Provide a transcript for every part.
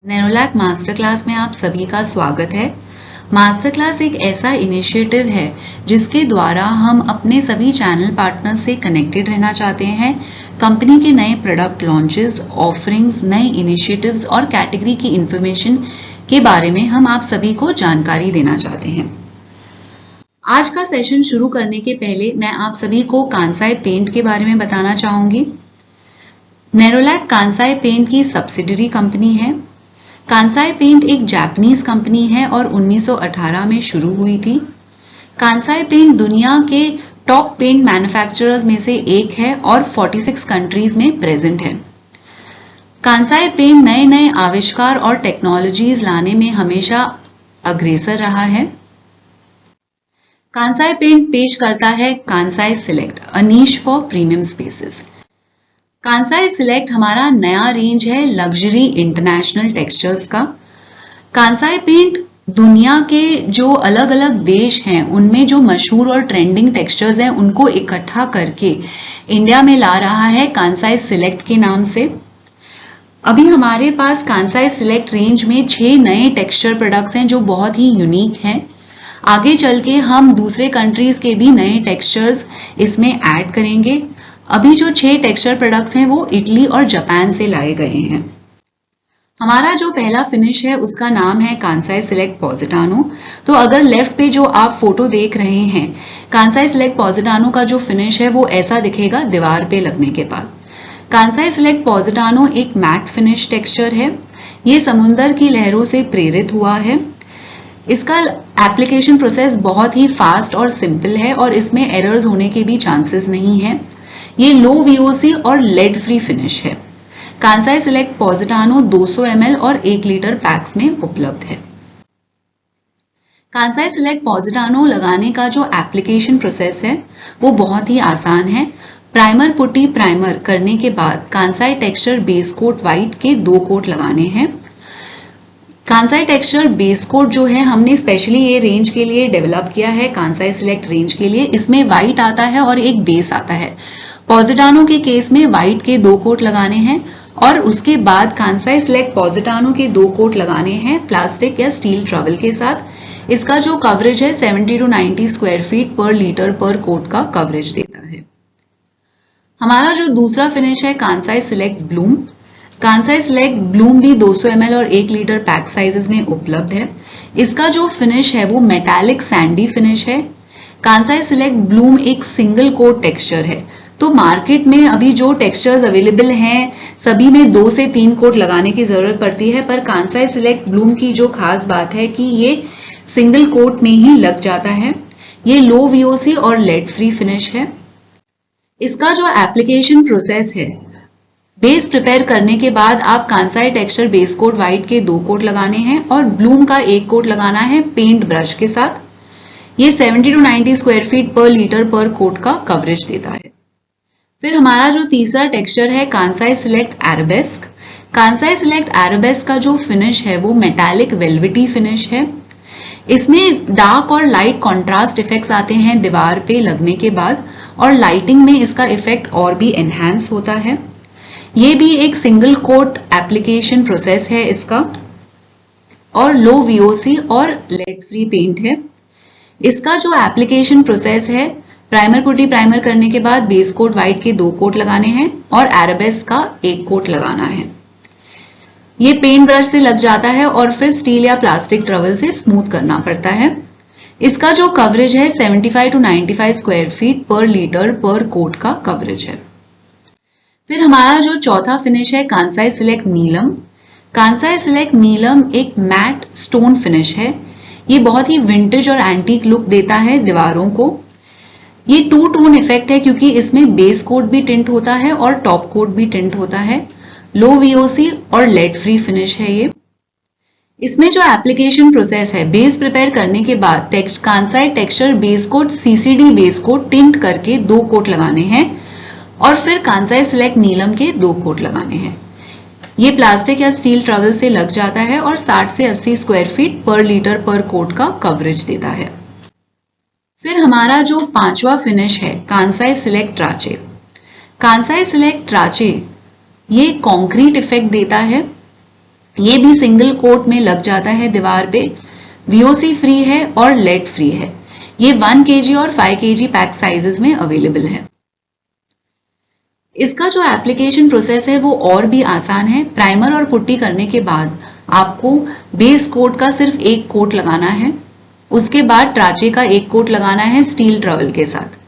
Nerolac master class में आप सभी का स्वागत है। मास्टर क्लास एक ऐसा इनिशिएटिव है जिसके द्वारा हम अपने सभी चैनल पार्टनर से कनेक्टेड रहना चाहते हैं। कंपनी के नए प्रोडक्ट लॉन्चेस, ऑफरिंग्स, नए इनिशिएटिव्स और कैटेगरी की इंफॉर्मेशन के बारे में हम आप सभी को जानकारी देना चाहते हैं। आज का सेशन शुरू करने के पहले मैं आप सभी को कांसाई पेंट के बारे में बताना चाहूंगी। नेरोलैक कांसाई पेंट की सब्सिडियरी कंपनी है। कांसाई पेंट एक जापानीज कंपनी है और 1918 में शुरू हुई थी। कांसाई पेंट दुनिया के टॉप पेंट मैन्युफैक्चरर्स में से एक है और 46 कंट्रीज में प्रेजेंट है। कांसाई पेंट नए नए आविष्कार और टेक्नोलॉजीज लाने में हमेशा अग्रसर रहा है। कांसाई पेंट पेश करता है Kansai select, a niche for premium spaces. Kansai select हमारा नया रेंज है लग्जरी इंटरनेशनल टेक्सचर्स का। कांसाई पेंट दुनिया के जो अलग अलग देश हैं उनमें जो मशहूर और ट्रेंडिंग टेक्सचर्स हैं उनको इकट्ठा करके इंडिया में ला रहा है कांसाई सिलेक्ट के नाम से। अभी हमारे पास कांसाई सिलेक्ट रेंज में 6 नए टेक्सचर प्रोडक्ट्स हैं जो बहुत ही यूनिक हैं। आगे चल के हम दूसरे कंट्रीज के भी नए टेक्सचर्स इसमें ऐड करेंगे। अभी जो 6 टेक्सचर प्रोडक्ट्स हैं वो इटली और जापान से लाए गए हैं। हमारा जो पहला फिनिश है उसका नाम है कांसाई सिलेक्ट पॉजिटानो। तो अगर लेफ्ट पे जो आप फोटो देख रहे हैं, कांसाई सिलेक्ट पॉजिटानो का जो फिनिश है वो ऐसा दिखेगा दीवार पे लगने के बाद। कांसाई सिलेक्ट पॉजिटानो एक मैट फिनिश टेक्सचर है। ये समुंदर की लहरों से प्रेरित हुआ है। इसका एप्लीकेशन प्रोसेस बहुत ही फास्ट और सिंपल है और इसमें एरर्स होने के भी चांसेस नहीं है। ये लो वीओसी और लेड फ्री फिनिश है। कांसाई सिलेक्ट पॉजिटानो 200 ml और 1 लीटर पैक्स में उपलब्ध है। कांसाई सिलेक्ट पॉजिटानो लगाने का जो एप्लीकेशन प्रोसेस है वो बहुत ही आसान है। प्राइमर पुट्टी प्राइमर करने के बाद Kansai texture base coat white के 2 कोट लगाने हैं। कांसाई टेक्सचर बेस कोट जो है हमने स्पेशली ये रेंज के लिए डेवलप किया है, कांसाई सिलेक्ट रेंज के लिए। इसमें व्हाइट आता है और एक बेस आता है। पॉजिटानो के केस में व्हाइट के 2 कोट लगाने हैं और उसके बाद कांसाई सिलेक्ट पॉजिटानो के 2 कोट लगाने हैं प्लास्टिक या स्टील ट्रबल के साथ। इसका जो कवरेज है 70 to 90 स्क्वायर फीट पर लीटर पर कोट का कवरेज देता है। हमारा जो दूसरा फिनिश है Kansai select Bloom. Kansai select Bloom भी 200 ml और 1 लीटर पैक साइजेस में उपलब्ध है। इसका जो फिनिश है वो मेटालिक सैंडी फिनिश है। कांसाई सिलेक्ट ब्लूम एक सिंगल कोट टेक्सचर है। तो मार्केट में अभी जो टेक्सचर्स अवेलेबल हैं सभी में 2 से 3 कोट लगाने की जरूरत पड़ती है, पर कांसाई सिलेक्ट ब्लूम की जो खास बात है कि ये सिंगल कोट में ही लग जाता है। ये लो वीओसी और लेड फ्री फिनिश है। इसका जो एप्लीकेशन प्रोसेस है, बेस प्रिपेयर करने के बाद आप Kansai texture base coat white के 2 कोट लगाने हैं और ब्लूम का 1 कोट लगाना है पेंट ब्रश के साथ। ये 70 to 90 स्क्वायर फीट पर लीटर पर कोट का कवरेज देता है। फिर हमारा जो तीसरा टेक्सचर है कांसाई सिलेक्ट एराबेस्क। कांसाई सिलेक्ट एराबेस्क का जो फिनिश है वो मेटालिक वेलवेटी फिनिश है। इसमें डार्क और लाइट कॉन्ट्रास्ट इफेक्ट्स आते हैं दीवार पे लगने के बाद और लाइटिंग में इसका इफेक्ट और भी एनहांस होता है। ये भी एक सिंगल कोट एप्लीकेशन प्रोसेस है इसका और लो वीओसी और लेड फ्री पेंट है। इसका जो एप्लीकेशन प्रोसेस है, प्राइमर पुट्टी प्राइमर करने के बाद बेस कोट व्हाइट के 2 कोट लगाने हैं और एराबेस्क का 1 कोट लगाना है। ये पेंट ब्रश से लग जाता है और फिर स्टील या प्लास्टिक ट्रबल से स्मूथ करना पड़ता है। इसका जो कवरेज है 75 to 95 स्क्वायर फीट पर लीटर पर कोट का कवरेज है। फिर हमारा जो चौथा फिनिश है कांसाई सिलेक्ट नीलम। कांसाई सिलेक्ट नीलम एक मैट स्टोन फिनिश है। ये बहुत ही विंटेज और एंटीक लुक देता है दीवारों को। ये 2 टोन इफेक्ट है क्योंकि इसमें बेस कोट भी टिंट होता है और टॉप कोट भी टिंट होता है। लो वीओसी और लेड फ्री फिनिश है ये। इसमें जो एप्लीकेशन प्रोसेस है, बेस प्रिपेयर करने के बाद Kansai texture base coat CCD base coat tint करके 2 कोट लगाने हैं और फिर कांसाई सिलेक्ट नीलम के 2 कोट लगाने हैं। ये प्लास्टिक या स्टील ट्रबल से लग जाता है और 60 से 80 स्क्वायर फीट पर लीटर पर कोट का कवरेज देता है। फिर हमारा जो 5वां फिनिश है कांसाई सिलेक्ट ट्राचे। कांसाई सिलेक्ट ट्राचे ये कंक्रीट इफेक्ट देता है। ये भी सिंगल कोट में लग जाता है दीवार पे, VOC फ्री है और लेड फ्री है। ये 1 kg और 5 kg पैक साइजेस में अवेलेबल है। इसका जो एप्लीकेशन प्रोसेस है वो और भी आसान है। प्राइमर और पुट्टी करने के बाद आपको बेस कोट का सिर्फ एक कोट लगाना है, उसके बाद ट्राचे का एक कोट लगाना है स्टील ट्रवल के साथ।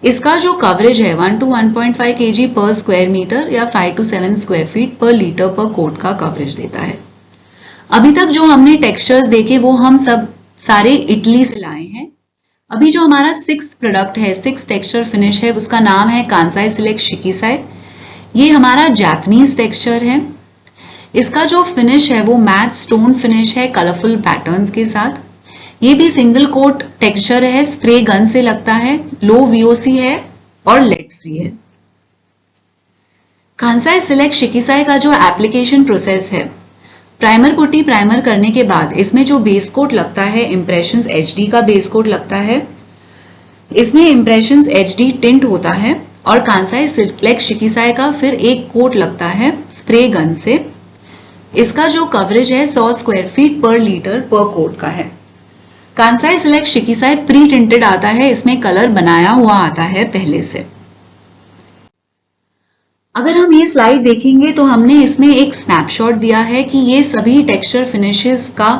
इसका जो कवरेज है 1 to 1.5 kg पर स्क्वायर मीटर या 5 to 7 स्क्वायर फीट पर लीटर पर कोट का कवरेज देता है। अभी तक जो हमने टेक्सचर्स देखे वो हम सब सारे इटली से लाए हैं। अभी जो हमारा 6th प्रोडक्ट है, 6th टेक्सचर फिनिश है, उसका नाम है कांसाई सिलेक्ट शिकीसाई। ये हमारा जापानीज टेक्सचर है। इसका जो फिनिश है वो मैट स्टोन फिनिश है कलरफुल पैटर्न्स के साथ। ये भी सिंगल कोट टेक्सचर है, स्प्रे गन से लगता है, लो VOC है और लेड फ्री है। कांसाई सिलेक्ट शिकीसाई का जो एप्लीकेशन प्रोसेस है, प्राइमर पुट्टी प्राइमर करने के बाद इसमें जो बेस कोट लगता है इम्प्रेशंस HD का बेस कोट लगता है। इसमें इम्प्रेशंस HD टिंट होता है और कांसाई सिलेक्ट शिकीसाई का फिर एक कोट लगता है स्प्रे गन से। इसका जो कवरेज है 100 स्क्वायर फीट पर लीटर पर कोट का है। कांसाई सिलेक्ट शिकीसाई प्री टिंटेड आता है, इसमें कलर बनाया हुआ आता है पहले से। अगर हम ये स्लाइड देखेंगे तो हमने इसमें एक स्नैपशॉट दिया है कि ये सभी टेक्सचर फिनिशेस का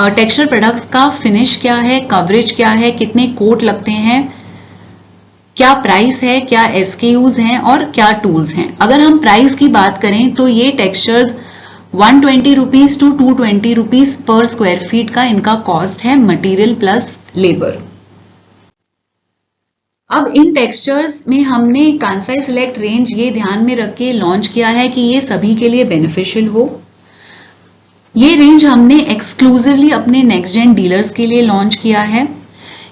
टेक्सचर प्रोडक्ट्स का फिनिश क्या है, कवरेज क्या है, कितने कोट लगते हैं, क्या प्राइस है, क्या SKUs हैं और क्या टूल्स हैं। अगर हम प्राइस की बात करें तो ये textures 120 rupees to 220 rupees per square feet का इनका कॉस्ट है, मटेरियल प्लस लेबर। अब इन टेक्सचर्स में हमने कांसाई सिलेक्ट रेंज ये ध्यान में रख के लॉन्च किया है कि ये सभी के लिए बेनिफिशियल हो। ये रेंज हमने एक्सक्लूसिवली अपने नेक्स्ट जेन डीलर्स के लिए लॉन्च किया है।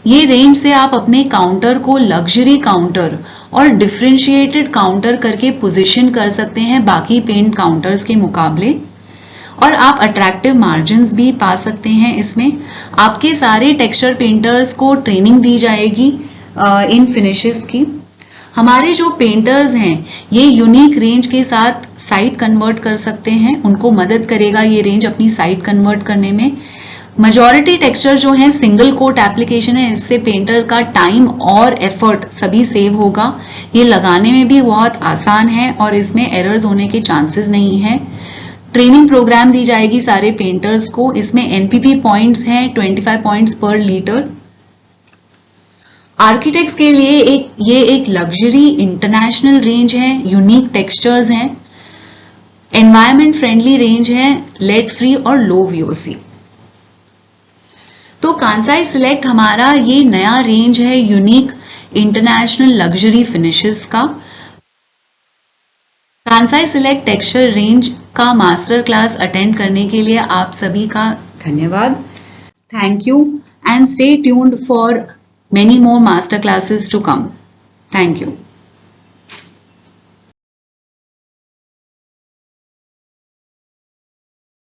ये रेंज से आप अपने काउंटर को लग्जरी काउंटर और डिफरेंशिएटेड काउंटर करके पोजीशन कर सकते हैं बाकी पेंट काउंटर्स के मुकाबले, और आप अट्रैक्टिव मार्जिन्स भी पा सकते हैं। इसमें आपके सारे टेक्सचर पेंटर्स को ट्रेनिंग दी जाएगी इन फिनिशेस की। हमारे जो पेंटर्स हैं ये यूनिक रेंज के साथ साइट कन्वर्ट कर सकते हैं, उनको मदद करेगा ये रेंज अपनी साइट कन्वर्ट करने में। मेजॉरिटी टेक्सचर जो है सिंगल कोट एप्लीकेशन है, इससे पेंटर का टाइम और एफर्ट सभी सेव होगा। ये लगाने में भी बहुत आसान है और इसमें एरर्स होने के चांसेस नहीं है। ट्रेनिंग प्रोग्राम दी जाएगी सारे पेंटर्स को। इसमें NPP पॉइंट्स हैं 25 पॉइंट्स पर लीटर। आर्किटेक्ट्स के लिए ये एक लग्जरी इंटरनेशनल रेंज है, यूनिक टेक्सचर्स हैं, एनवायरमेंट फ्रेंडली रेंज है, लेड फ्री और लो VOC। तो कांसाई सिलेक्ट हमारा ये नया रेंज है यूनिक इंटरनेशनल लग्जरी फिनिशेस का। कांसाई सिलेक्ट टेक्सचर रेंज का मास्टर क्लास अटेंड करने के लिए आप सभी का धन्यवाद। Thank you and stay tuned for many more master classes to come. Thank you.